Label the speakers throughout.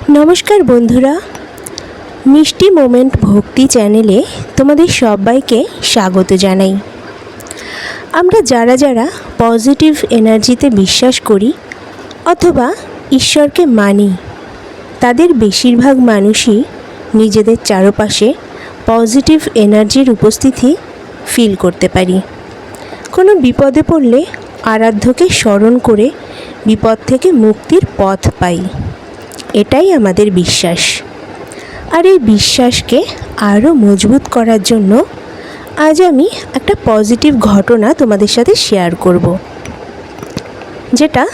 Speaker 1: নমস্কার বন্ধুরা, মিষ্টি মোমেন্ট ভক্তি চ্যানেলে তোমাদের সবাইকে স্বাগত জানাই। আমরা যারা যারা পজিটিভ এনার্জিতে বিশ্বাস করি অথবা ঈশ্বরকে মানি, তাদের বেশিরভাগ মানুষই নিজেদের চারপাশে পজিটিভ এনার্জির উপস্থিতি ফিল করতে পারি। কোনো বিপদে পড়লে আরাধ্যকে স্মরণ করে বিপদ থেকে মুক্তির পথ পাই, এটাই আমাদের বিশ্বাস। আর এই বিশ্বাসকে আরও মজবুত করার জন্য আজ আমি একটা পজিটিভ ঘটনা তোমাদের সাথে শেয়ার করব, যেটা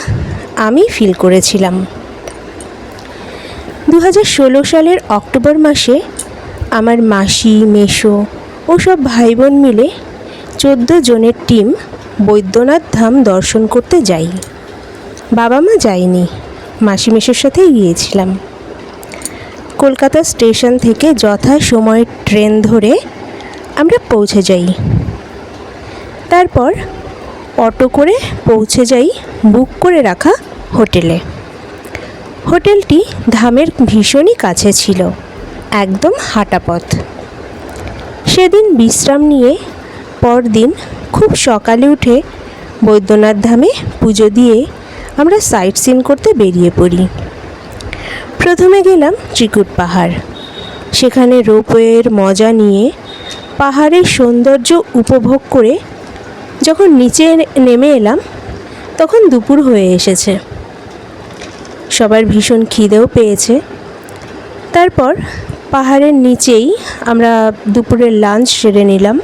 Speaker 1: আমি ফিল করেছিলাম। 2016 সালের অক্টোবর মাসে আমার মাসি, মেসো ও সব ভাই বোন মিলে 14 জনের টিম বৈদ্যনাথ ধাম দর্শন করতে যাই। বাবা মা যায়নি, মাসি মেসোর সাথেই গিয়েছিলাম। কলকাতা স্টেশন থেকে যথা সময় ট্রেন ধরে আমরা পৌঁছে যাই। তারপর অটো করে পৌঁছে যাই বুক করে রাখা হোটেলে। হোটেলটি ধামের ভীষণই কাছে ছিল, একদম হাঁটা পথ। সেদিন বিশ্রাম নিয়ে পরদিন খুব সকালে উঠে বৈদ্যনাথ ধামে পুজো দিয়ে আমরা সাইট সিন করতে বেরিয়ে পড়ি। প্রথমে গেলাম চিকুট পাহাড়। সেখানে রোপওয়ের মজা নিয়ে পাহাড়ের সৌন্দর্য উপভোগ করে যখন নিচে নেমে এলাম, তখন দুপুর হয়ে এসেছে। সবার ভীষণ খিদেও পেয়েছে। তারপর পাহাড়ের নিচেই আমরা দুপুরের লাঞ্চ সেরে নিলাম।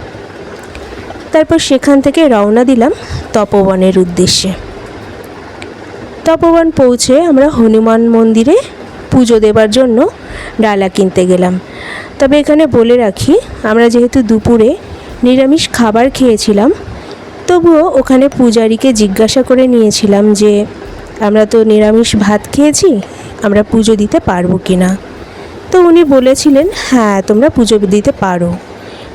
Speaker 1: তারপর সেখান থেকে রওনা দিলাম তপবনের উদ্দেশ্যে। তপবন পৌঁছে আমরা হনুমান মন্দিরে পুজো দেবার জন্য ডালা কিনতে গেলাম। তবে এখানে বলে রাখি, আমরা যেহেতু দুপুরে নিরামিষ খাবার খেয়েছিলাম, তবুও ওখানে পূজারীকে জিজ্ঞাসা করে নিয়েছিলাম যে আমরা তো নিরামিষ ভাত খেয়েছি, আমরা পুজো দিতে পারবো কি না। তো উনি বলেছিলেন, হ্যাঁ তোমরা পুজো দিতে পারো,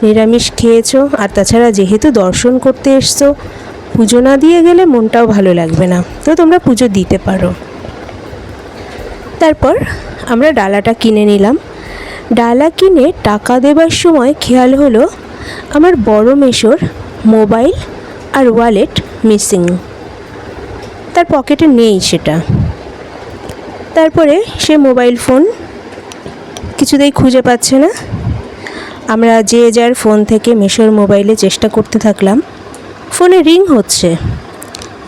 Speaker 1: নিরামিষ খেয়েছো, আর তাছাড়া যেহেতু দর্শন করতে এসছো, পুজো না দিয়ে গেলে মনটাও ভালো লাগবে না, তো তোমরা পুজো দিতে পারো। তারপর আমরা ডালাটা কিনে নিলাম। ডালা কিনে টাকা দেবার সময় খেয়াল হলো আমার বড় মেসোর মোবাইল আর ওয়ালেট মিসিং, তার পকেটে নেই সেটা। তারপরে সে মোবাইল ফোন কিছুতেই খুঁজে পাচ্ছে না। আমরা যে যার ফোন থেকে মেসোর মোবাইলে চেষ্টা করতে থাকলাম। ফোনে রিং হচ্ছে,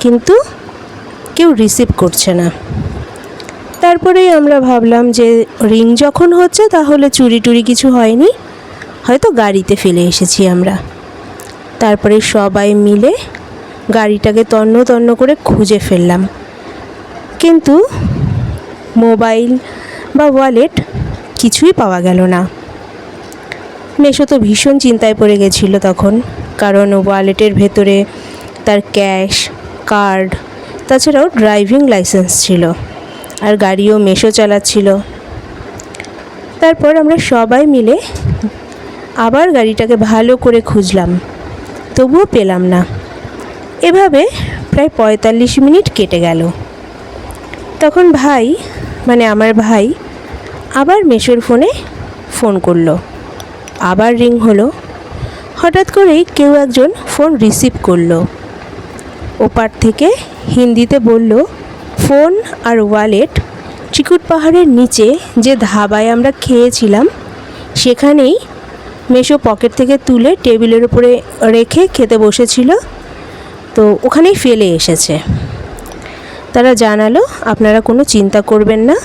Speaker 1: কিন্তু কেউ রিসিভ করছে না। তারপরেই আমরা ভাবলাম যে রিং যখন হচ্ছে তাহলে চুরি টুরি কিছু হয়নি, হয়তো গাড়িতে ফেলে এসেছি আমরা। তারপরে সবাই মিলে গাড়িটাকে তন্ন তন্ন করে খুঁজে ফেললাম, কিন্তু মোবাইল বা ওয়ালেট কিছুই পাওয়া গেল না। মেসো তো ভীষণ চিন্তায় পড়ে গেছিলো তখন, কারণ ওয়ালেটের ভেতরে তার ক্যাশ, কার্ড, তাছাড়াও ড্রাইভিং লাইসেন্স ছিল, আর গাড়িও মেসো চালাচ্ছিল। তারপর আমরা সবাই মিলে আবার গাড়িটাকে ভালো করে খুঁজলাম, তবুও পেলাম না। এভাবে প্রায় 45 মিনিট কেটে গেল। তখন আমার ভাই আবার মেসোর ফোনে ফোন করলো। আবার রিং হলো। হঠাৎ করেই কেউ একজন ফোন রিসিভ করলো। ওপার থেকে হিন্দিতে বলল, ফোন আর ওয়ালেট চিকুট পাহাড়ের নিচে যে ধাবায় আমরা খেয়েছিলাম সেখানেই মেসো পকেট থেকে তুলে টেবিলের উপরে রেখে খেতে বসেছিল, তো ওখানেই ফেলে এসেছে। তারা জানালো, আপনারা কোনো চিন্তা করবেন না,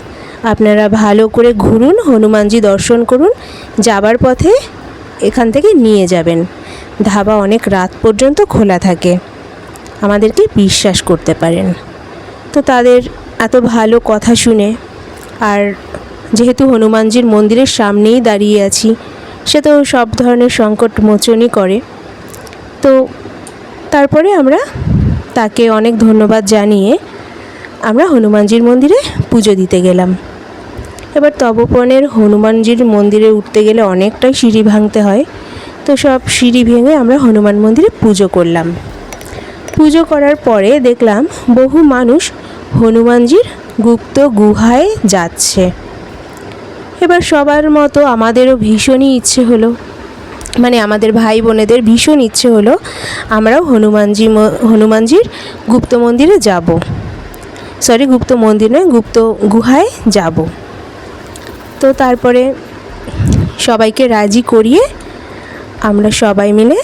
Speaker 1: আপনারা ভালো করে ঘুরুন, হনুমানজি দর্শন করুন, যাবার পথে এখান থেকে নিয়ে যাবেন। ধাবা অনেক রাত পর্যন্ত খোলা থাকে, আমাদেরকে বিশ্বাস করতে পারেন। তো তাদের এত ভালো কথা শুনে, আর যেহেতু হনুমানজির মন্দিরের সামনেই দাঁড়িয়ে আছি, সে তো সব ধরনের সংকট মোচনই করে, তো তারপরে আমরা তাকে অনেক ধন্যবাদ জানিয়ে আমরা হনুমানজির মন্দিরে পুজো দিতে গেলাম। এবার তপবনের হনুমানজির মন্দিরে উঠতে গেলে অনেকটাই সিঁড়ি ভাঙতে হয়, তো সব সিঁড়ি ভেঙে আমরা হনুমান মন্দিরে পুজো করলাম। পুজো করার পরে দেখলাম বহু মানুষ হনুমানজির গুপ্ত গুহায় যাচ্ছে। এবার সবার মতো আমাদেরও ভীষণই ইচ্ছে হলো, মানে আমাদের ভাই বোনেদের ভীষণ ইচ্ছে হলো আমরাও হনুমানজির গুপ্ত মন্দিরে যাব, সরি গুপ্ত মন্দির নয়, গুপ্ত গুহায় যাব। তো তারপরে সবাইকে রাজি করিয়ে আমরা সবাই মিলে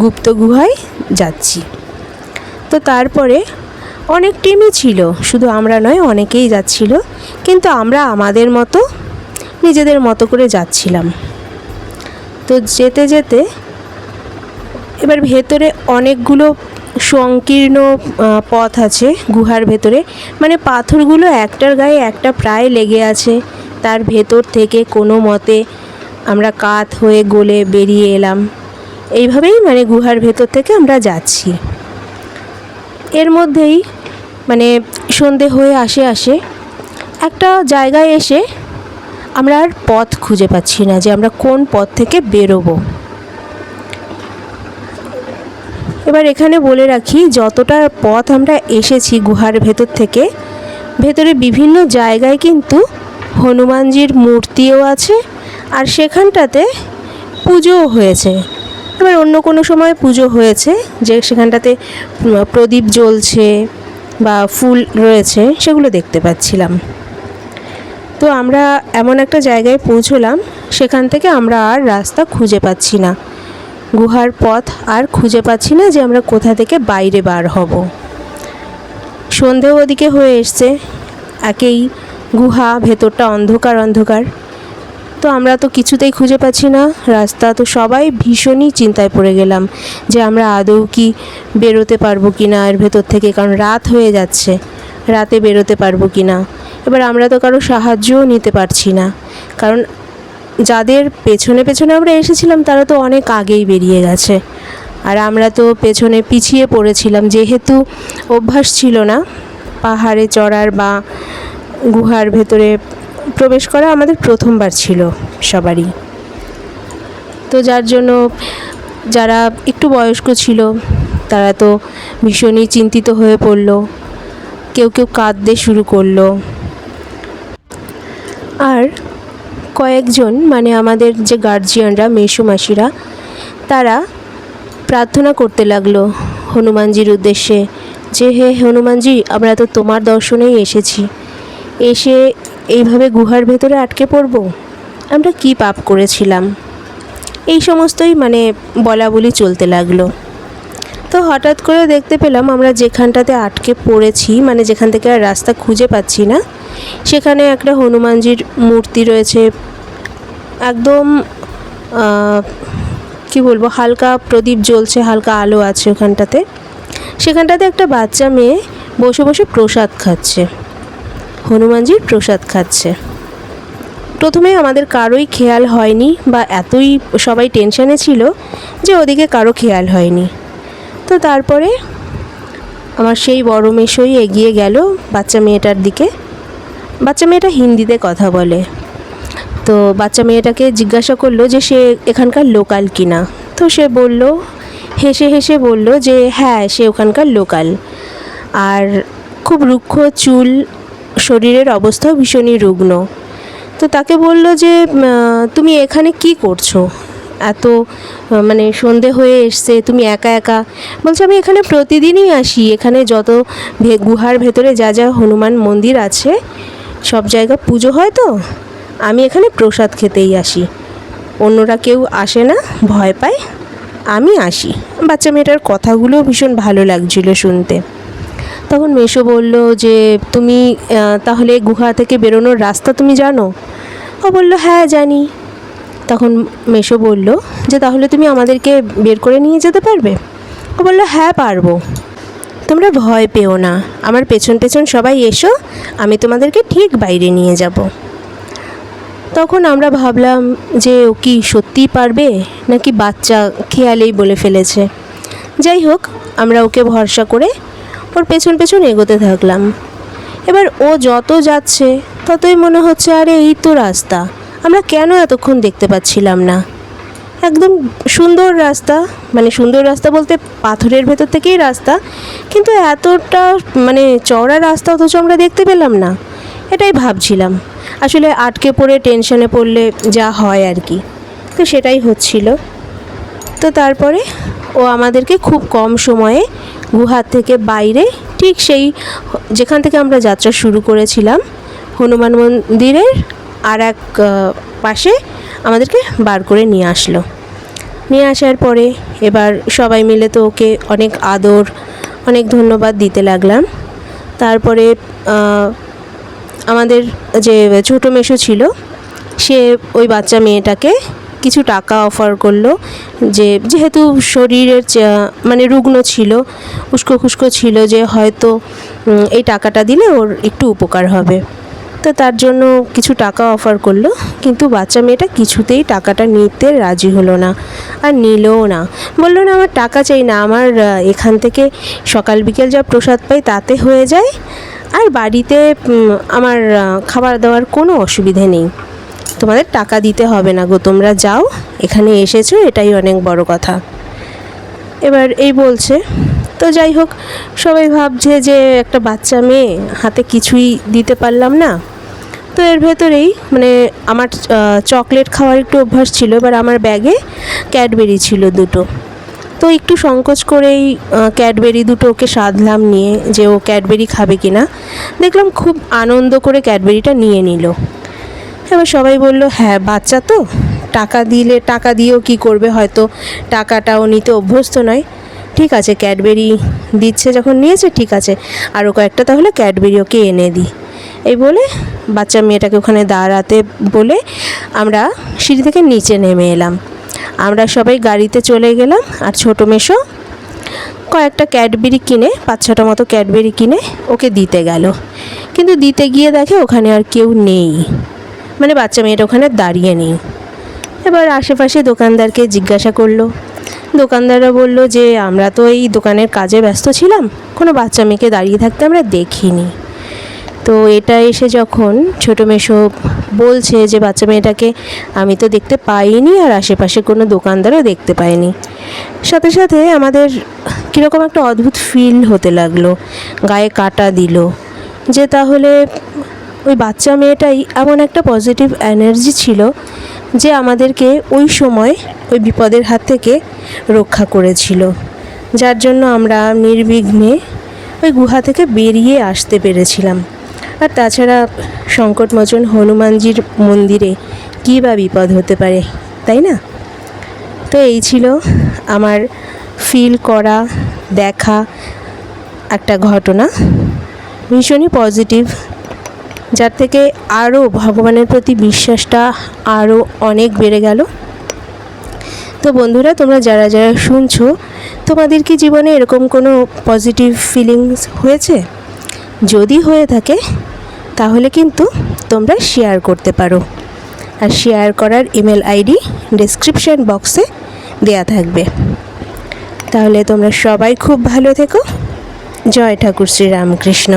Speaker 1: গুপ্ত গুহায় যাচ্ছি। তো তারপরে অনেক টিমই ছিল, শুধু আমরা নয়, অনেকেই যাচ্ছিল, কিন্তু আমরা আমাদের মতো নিজেদের মতো করে যাচ্ছিলাম। তো যেতে যেতে এবার ভেতরে অনেকগুলো সংকীর্ণ পথ আছে গুহার ভেতরে, মানে পাথরগুলো একটার গায়ে একটা প্রায় লেগে আছে। তার ভেতর থেকে কোনো মতে আমরা কাত হয়ে গলে বেরিয়ে এলাম। এইভাবেই মানে গুহার ভেতর থেকে আমরা যাচ্ছি। এর মধ্যেই মানে সন্ধে হয়ে আসে একটা জায়গায় এসে আমরা আর পথ খুঁজে পাচ্ছি না যে আমরা কোন পথ থেকে বেরোবো। এবার এখানে বলে রাখি, যতটা পথ আমরা এসেছি গুহার ভেতর থেকে, ভেতরে বিভিন্ন জায়গায় কিন্তু হনুমানজির মূর্তিও আছে, আর সেখানটাতে পুজোও হয়েছে। এবার অন্য কোনো সময় পুজো হয়েছে যে সেখানটাতে প্রদীপ জ্বলছে বা ফুল রয়েছে, সেগুলো দেখতে পাচ্ছিলাম। তো আমরা এমন একটা জায়গায় পৌঁছলাম, সেখান থেকে আমরা আর রাস্তা খুঁজে পাচ্ছি না, গুহার পথ আর খুঁজে পাচ্ছি না যে আমরা কোথা থেকে বাইরে বার হব। সন্ধেও ওদিকে হয়ে এসছে, একেই গুহা, ভেতরটা অন্ধকার। তো আমরা তো কিছুতেই খুঁজে পাচ্ছি না রাস্তা। তো সবাই ভীষণই চিন্তায় পড়ে গেলাম যে আমরা আদৌ কি বেরোতে পারবো কি না এর ভেতর থেকে, কারণ রাত হয়ে যাচ্ছে, রাতে বেরোতে পারবো কি না। এবার আমরা তো কারো সাহায্যও নিতে পারছি না, কারণ যাদের পেছনে আমরা এসেছিলাম তারা তো অনেক আগেই বেরিয়ে গেছে, আর আমরা তো পেছনে পিছিয়ে পড়েছিলাম, যেহেতু অভ্যাস ছিল না পাহাড়ে চড়ার বা গুহার ভেতরে প্রবেশ করা, আমাদের প্রথমবার ছিল সবারই। তো যার জন্য যারা একটু বয়স্ক ছিল তারা তো ভীষণই চিন্তিত হয়ে পড়ল, কেউ কাঁদতে শুরু করলো। আর কয়েকজন মানে আমাদের যে গার্জিয়ানরা, মেসোমাসিরা, তারা প্রার্থনা করতে লাগলো হনুমানজির উদ্দেশ্যে যে হে হনুমানজি, আমরা তো তোমার দর্শনেই এসেছি, এসে এইভাবে গুহার ভেতরে আটকে পড়ব, আমরা কি পাপ করেছিলাম, এই সমস্তই মানে বলা বলি চলতে লাগলো। তো হঠাৎ করে দেখতে পেলাম আমরা যেখানটাতে আটকে পড়েছি, মানে যেখান থেকে আর রাস্তা খুঁজে পাচ্ছি না, সেখানে একটা হনুমানজির মূর্তি রয়েছে, একদম কি বলবো, হালকা প্রদীপ জ্বলছে, হালকা আলো আছে ওখানটাতে। সেখানটাতে একটা বাচ্চা মেয়ে বসে বসে প্রসাদ খাচ্ছে, হনুমানজির প্রসাদ খাচ্ছে। প্রথমে আমাদের কারোই খেয়াল হয়নি, বা এতই সবাই টেনশানে ছিল যে ওদিকে কারো খেয়াল হয়নি। তো তারপরে আমার সেই বড় মেসোই এগিয়ে গেল বাচ্চা মেয়েটার দিকে। বাচ্চা মেয়েটা হিন্দিতে কথা বলে। তো বাচ্চা মেয়েটাকে জিজ্ঞাসা করলো যে সে এখানকার লোকাল কিনা। তো সে বলল, হেসে বলল যে হ্যাঁ, সে ওখানকার লোকাল, আর খুব রুক্ষ চুল, শরীরের অবস্থাও ভীষণই রুগ্ন। তো তাকে বলল যে তুমি এখানে কি করছো, এত মানে সন্ধে হয়ে এসছে, তুমি একা। বলছে আমি এখানে প্রতিদিনই আসি, এখানে যত গুহার ভেতরে যা হনুমান মন্দির আছে সব জায়গা পুজো হয়, তো আমি এখানে প্রসাদ খেতেই আসি, অন্যরা কেউ আসে না, ভয় পায়, আমি আসি। বাচ্চা মেয়েটার কথাগুলো ভীষণ ভালো লাগছিল শুনতে। তখন মেসো বলল যে তুমি তাহলে গুহা থেকে বেরোনোর রাস্তা তুমি জানো? ও বলল হ্যাঁ জানি। তখন মেসো বলল যে তাহলে তুমি আমাদেরকে বের করে নিয়ে যেতে পারবে? ও বলল হ্যাঁ পারবো, তোমরা ভয় পেও না, আমার পেছন সবাই এসো, আমি তোমাদেরকে ঠিক বাইরে নিয়ে যাব। তখন আমরা ভাবলাম যে ও কি সত্যিই পারবে নাকি বাচ্চা খেয়ালেই বলে ফেলেছে। যাই হোক, আমরা ওকে ভরসা করে ওর পেছন এগোতে থাকলাম। এবার ও যত যাচ্ছে ততই মনে হচ্ছে আরে এই তো রাস্তা, আমরা কেন এতক্ষণ দেখতে পাচ্ছিলাম না। একদম সুন্দর রাস্তা, মানে সুন্দর রাস্তা বলতে পাথরের ভেতর থেকেই রাস্তা, কিন্তু এতটা মানে চওড়া রাস্তা অথচ আমরা দেখতে পেলাম না, এটাই ভাবছিলাম। আসলে আটকে পড়ে টেনশনে পড়লে যা হয় আর কি, তো সেটাই হচ্ছিল। তো তারপরে ও আমাদেরকে খুব কম সময়ে গুহার থেকে বাইরে, ঠিক সেই যেখান থেকে আমরা যাত্রা শুরু করেছিলাম হনুমান মন্দিরের আর এক পাশে আমাদেরকে বার করে নিয়ে আসলো। নিয়ে আসার পরে এবার সবাই মিলে তো ওকে অনেক আদর, অনেক ধন্যবাদ দিতে লাগলাম। তারপরে আমাদের যে ছোটো মেশো ছিল, সে ওই বাচ্চা মেয়েটাকে কিছু টাকা অফার করলো, যে যেহেতু শরীরের মানে রুগ্ন ছিল, উস্কো খুস্কো ছিল, যে হয়তো এই টাকাটা দিলে ওর একটু উপকার হবে। তো তার জন্য কিছু টাকা অফার করলো, কিন্তু বাচ্চা মেয়েটা কিছুতেই টাকাটা নিতে রাজি হলো না, আর নিলও না। বললো না, আমার টাকা চাই না, আমার এখান থেকে সকাল বিকেল যা প্রসাদ পাই তাতে হয়ে যায়, আর বাড়িতে আমার খাবার দাবার কোনো অসুবিধে নেই, তোমাদের টাকা দিতে হবে না গো, তোমরা যাও, এখানে এসেছো এটাই অনেক বড় কথা। এবার এই বলছে। তো যাই হোক, সবাই ভাবছে যে একটা বাচ্চা মেয়ে, হাতে কিছুই দিতে পারলাম না। তো এর ভেতরেই মানে আমার চকলেট খাওয়ার একটু অভ্যাস ছিল, এবার আমার ব্যাগে ক্যাডবেরি ছিল দুটো। তো একটু সংকোচ করেই ক্যাডবেরি দুটো ওকে সাধলাম নিয়ে, যে ও ক্যাডবেরি খাবে কি না। দেখলাম খুব আনন্দ করে ক্যাডবেরিটা নিয়ে নিল। এবার সবাই বলল, হ্যাঁ বাচ্চা তো, টাকা দিয়েও কি করবে, হয়তো টাকাটাও নিতে অভ্যস্ত নয়, ঠিক আছে ক্যাডবেরি দিচ্ছে যখন নিয়েছে, ঠিক আছে আরও কয়েকটা তাহলে ক্যাডবেরি ওকে এনে দিই। এই বলে বাচ্চা মেয়েটাকে ওখানে দাঁড়াতে বলে আমরা সিঁড়ি থেকে নিচে নেমে এলাম। আমরা সবাই গাড়িতে চলে গেলাম, আর ছোটো মেশো কয়েকটা ক্যাডবেরি কিনে, 5-6টা মতো ক্যাডবেরি কিনে ওকে দিতে গেল। কিন্তু দিতে গিয়ে দেখে ওখানে আর কেউ নেই, মানে বাচ্চা মেয়েটা ওখানে দাঁড়িয়ে নেই। এবার আশেপাশে দোকানদারকে জিজ্ঞাসা করলো, দোকানদাররা বলল যে আমরা তো এই দোকানের কাজে ব্যস্ত ছিলাম, কোনো বাচ্চা মেয়েকে দাঁড়িয়ে থাকতে আমরা দেখিনি। তো এটা এসে যখন ছোটো মেশো বলছে যে বাচ্চা মেয়েটাকে আমি তো দেখতে পাইনি, আর আশেপাশে কোনো দোকানদারও দেখতে পাইনি, সাথে সাথে আমাদের কীরকম একটা অদ্ভুত ফিল হতে লাগলো, গায়ে কাঁটা দিল, যে তাহলে ওই বাচ্চা মেয়েটাই এমন একটা পজিটিভ এনার্জি ছিল যে আমাদেরকে ওই সময় ওই বিপদের হাত থেকে রক্ষা করেছিল, যার জন্য আমরা নির্বিঘ্নে ওই গুহা থেকে বেরিয়ে আসতে পেরেছিলাম। আর তাছাড়া সংকটমোচন হনুমানজির মন্দিরে কী বা বিপদ হতে পারে, তাই না? তো এই ছিল আমার ফিল করা, দেখা একটা ঘটনা, ভীষণই পজিটিভ, যার থেকে আরও ভগবানের প্রতি বিশ্বাসটা আরও অনেক বেড়ে গেল। তো বন্ধুরা, তোমরা যারা যারা শুনছো, তোমাদের কি জীবনে এরকম কোনো পজিটিভ ফিলিংস হয়েছে? যদি হয়ে থাকে তাহলে কিন্তু তোমরা শেয়ার করতে পারো, আর শেয়ার করার ইমেল আইডি ডেসক্রিপশন বক্সে দেয়া থাকবে। তাহলে তোমরা সবাই খুব ভালো থেকো। জয় ঠাকুর শ্রী রামকৃষ্ণ।